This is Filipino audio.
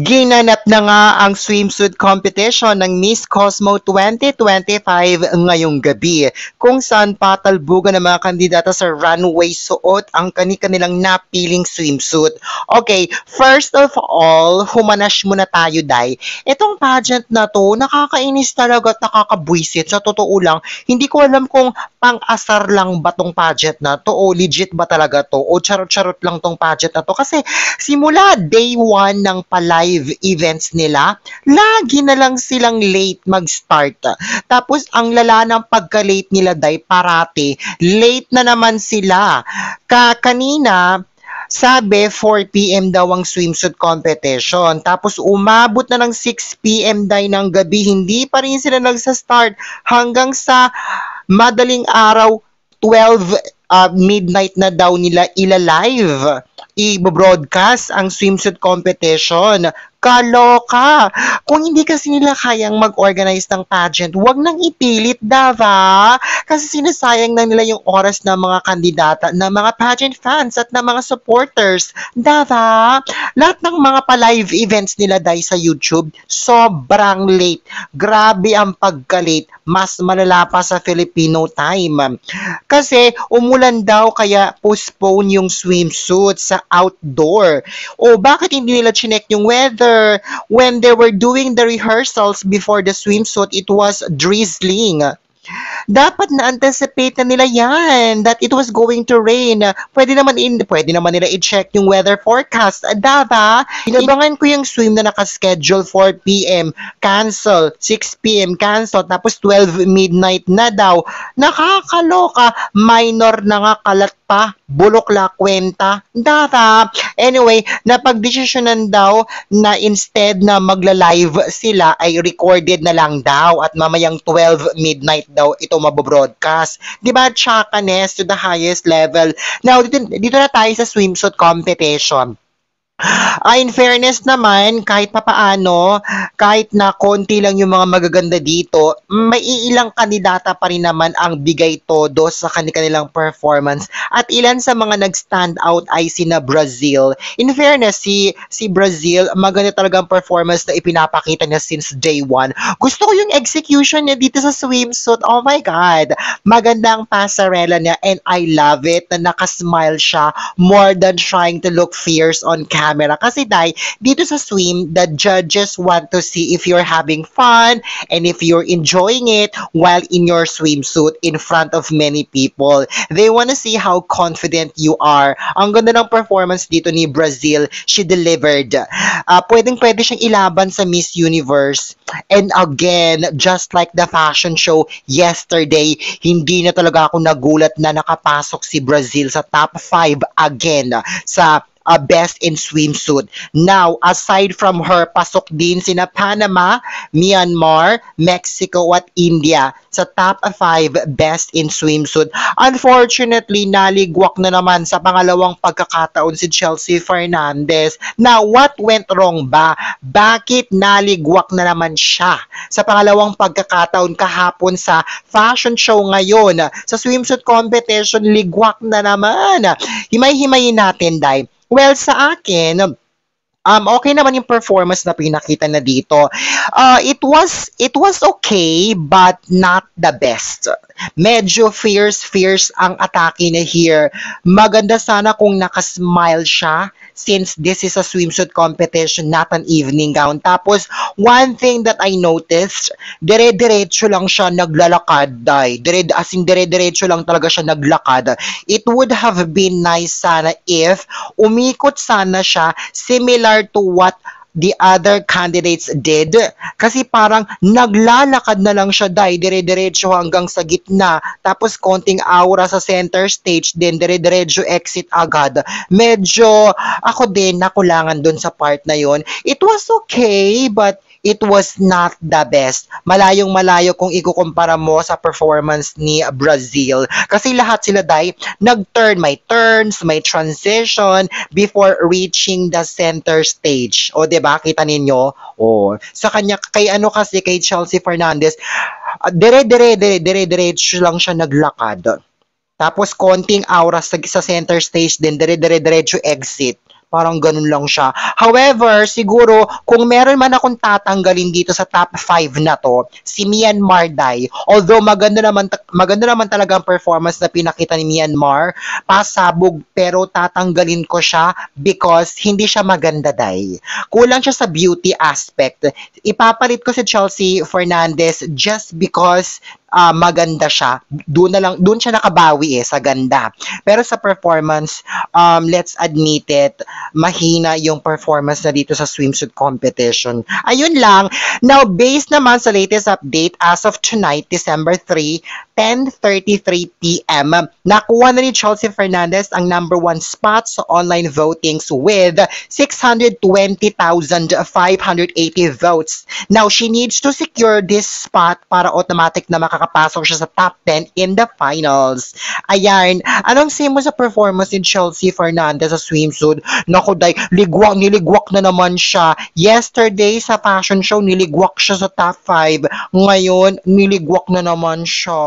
Ginanap na nga ang swimsuit competition ng Miss Cosmo 2025 ngayong gabi, kung saan patalbugan ng mga kandidata sa runway suot ang kanilang napiling swimsuit. Okay, first of all, humanash muna tayo, Day. Itong pageant na to, nakakainis talaga at nakakabwisit. Sa totoo lang, hindi ko alam kung pang-asar lang ba tong pageant na to o legit ba talaga to o charot-charot lang tong pageant na to. Kasi simula day 1 ng pa-live events nila, lagi na lang silang late mag-start. Tapos ang lala ng pagka-late nila, Day, parati, late na naman sila. Kanina, sabi 4 p.m. daw ang swimsuit competition. Tapos umabot na ng 6 p.m. Day ng gabi, hindi pa rin sila nagsa-start hanggang sa madaling araw 12 midnight na daw nila ila-live, i-broadcast ang swimsuit competition. Kaloka! Kung hindi kasi nila kayang mag-organize ng pageant, wag nang ipilit, Dava. Kasi sinasayang na nila yung oras ng mga kandidata, ng mga pageant fans at ng mga supporters. Dava, lahat ng mga pa-live events nila dahil sa YouTube, sobrang late. Grabe ang pagka-late. Mas malala pa sa Filipino time. Kasi umulan daw kaya postpone yung swimsuit sa outdoor. O bakit hindi nila chinek yung weather? When they were doing the rehearsals before the swimsuit, it was drizzling. Dapat na-anticipate na nila yan that it was going to rain. Pwede naman nila i-check yung weather forecast. Dava, inabangan ko yung swim na nakaschedule 4 p.m. Cancel. 6 p.m. cancel. Tapos 12 midnight na daw. Nakakaloka. Minor na nga, kalat pa. Bulok la kwenta. Dava. Anyway, napagdesisyonan daw na instead na magla-live sila ay recorded na lang daw at mamayang 12 midnight daw ito mabobroadcast. Diba, chakanes to the highest level. Now, dito na tayo sa swimsuit competition. In fairness naman, kahit papaano, kahit na konti lang yung mga magaganda dito, may ilang kandidata pa rin naman ang bigay todo sa kanilang performance. At ilan sa mga nag-stand out ay sina Brazil. In fairness, si Brazil, maganda talagang performance na ipinapakita niya since day 1. Gusto ko yung execution niya dito sa swimsuit. Oh my God! Maganda ang pasarela niya and I love it na nakasmile siya more than trying to look fierce on camera. Kasi dito sa swim, the judges want to see if you're having fun and if you're enjoying it while in your swimsuit in front of many people. They want to see how confident you are. Ang ganda ng performance dito ni Brazil. She delivered. Pwedeng-pwede siyang ilaban sa Miss Universe. And again, just like the fashion show yesterday, hindi na talaga ako nagulat na nakapasok si Brazil sa top 5 again sa best in swimsuit. Now, aside from her, pasok din sina Panama, Myanmar, Mexico at India sa top 5 best in swimsuit. Unfortunately, naligwak na naman sa pangalawang pagkakataon si Chelsea Fernandez. Now, what went wrong ba? Bakit naligwak na naman siya sa pangalawang pagkakataon kahapon sa fashion show ngayon? Sa swimsuit competition, ligwak na naman. Himay-himayin natin, Day. Well, sa akin, okay naman yung performance na pinakita na dito. It was okay, but not the best. Medyo fierce ang atake na here. Maganda sana kung nakasmile siya since this is a swimsuit competition, not an evening gown. Tapos, one thing that I noticed, dire-diretso lang siya naglalakad, as in dire-diretso lang talaga siya naglakad. It would have been nice sana if umikot sana siya similar to what the other candidates did. Kasi parang naglalakad na lang siya, dire-diretso hanggang sa gitna. Tapos konting aura sa center stage, then dire-diretso exit agad. Medyo ako din nakulangan dun sa part na yon. It was okay, but it was not the best. Malayong-malayo kung ikukumpara mo sa performance ni Brazil. Kasi lahat sila, nag-turn. May turns, may transition before reaching the center stage. O, diba? Kita ninyo? O, sa kanya, kay Chelsea Fernandez, dire-diretso lang siya naglakad. Tapos, konting aura sa center stage din, dire-diretso exit. Parang ganun lang siya. However, siguro, kung meron man akong tatanggalin dito sa top 5 na to, si Myanmar Dai. Although maganda naman talaga ang performance na pinakita ni Myanmar, pasabog, pero tatanggalin ko siya because hindi siya maganda, Dai. Kulang siya sa beauty aspect. Ipapalit ko si Chelsea Fernandez just because maganda siya. Doon siya nakabawi sa ganda. Pero sa performance, let's admit it, mahina yung performance na dito sa swimsuit competition. Ayun lang. Now, based naman sa latest update, as of tonight, December 3, 10:33 p.m., nakuha na ni Chelsea Fernandez ang number 1 spot sa online votings with 620,580 votes. Now, she needs to secure this spot para automatic na makakapasok siya sa top 10 in the finals. Ayan, anong say mo sa performance ni Chelsea Fernandez sa swimsuit? Naku, day, niligwak na naman siya. Yesterday sa fashion show, niligwak siya sa top 5. Ngayon, niligwak na naman siya.